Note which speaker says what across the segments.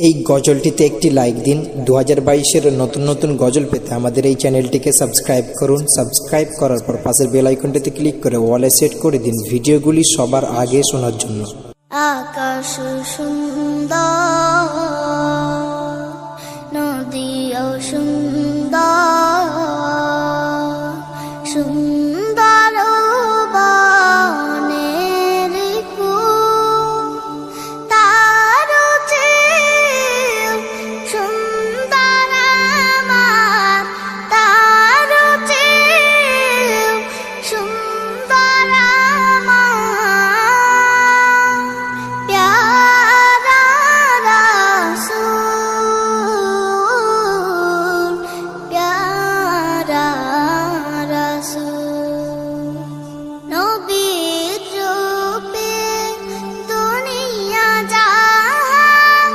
Speaker 1: এই গজলটিতে একটি লাইক দিন। 2022-এর নতুন নতুন গজল পেতে আমাদের এই চ্যানেলটিকে সাবস্ক্রাইব করুন। সাবস্ক্রাইব করার পর পাশের বেল আইকনটিতে ক্লিক করে ওয়ালে সেট করে দিন ভিডিওগুলি সবার আগে শোনার জন্য।
Speaker 2: আকাশ সুন্দর, নদীও সুন্দর, সুন্দর বনের ফুল, তার চেয়েও সুন্দর আমার, তার চেয়েও সুন্দর আমার প্যারা রাসূল, প্যারা রাসূল। নবীর রূপে দুনিয়া জাহান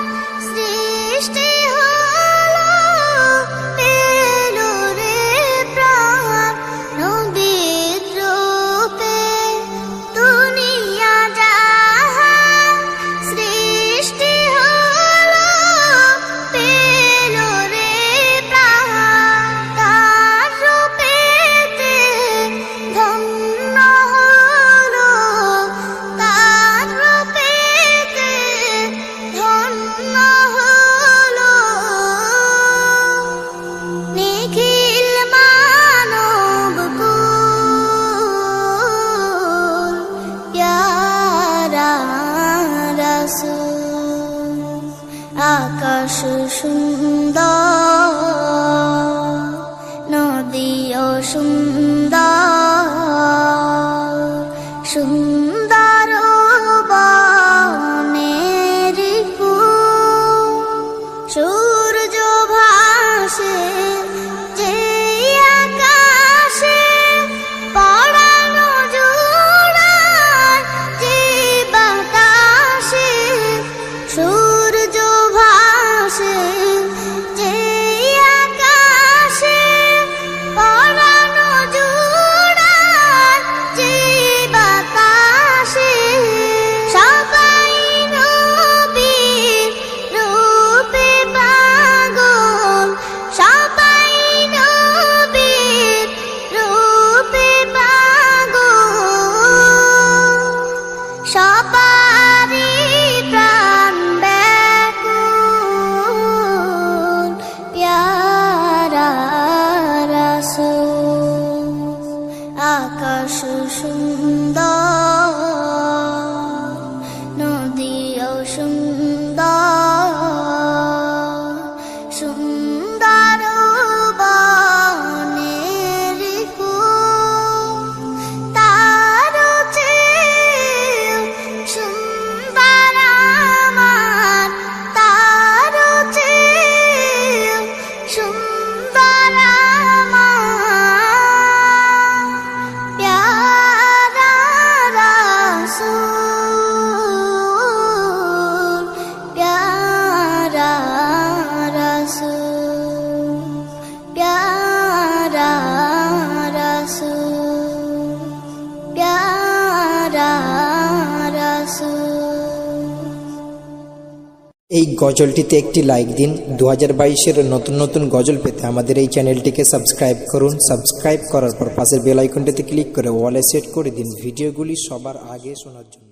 Speaker 2: সৃষ্টি হলো, পেল রে প্রাণ। নবীর রূপে দুনিয়া জাহান সৃষ্টি হলো, পেল রে প্রাণ। তার রূপেতে ধন্য হলো, তার রূপেতে ধন্য হলো। নিখিল মানব কুল, প্যারা রাসূল। আকাশ সুন্দর, নদীও সুন্দর, সুন্দর বনের ফুল। সূর্য ভাসে যে আকাশে, পরানো জোড়ায় যে বাতাসে। সূর্য ভাসে যে আকাশে, পরানো জোড়ায় যে বাতাসে। সবাই নবীর রূপে পাগল, সবাই নবীর রূপে পাগল। সবারই প্রাণ ব্যাকুল, প্যারা রাসূল। আকাশ সুন্দর, নদীও সুন্দর, সুন্দর বনের ফুল, তার চেয়েও সুন্দর আমার, তার চেয়েও সুন্দর আমার প্যারা রাসূল, প্যারা রাসূল, প্যারা রাসূল, প্যারা রাসূল।
Speaker 1: এই গজলটিতে একটি লাইক দিন। 2022-এর নতুন নতুন গজল পেতে আমাদের এই চ্যানেলটিকে সাবস্ক্রাইব করুন। সাবস্ক্রাইব করার পর পাশের বেল আইকনটিতে ক্লিক করে ওয়ালে সেট করে দিন ভিডিওগুলি সবার আগে শোনার জন্য।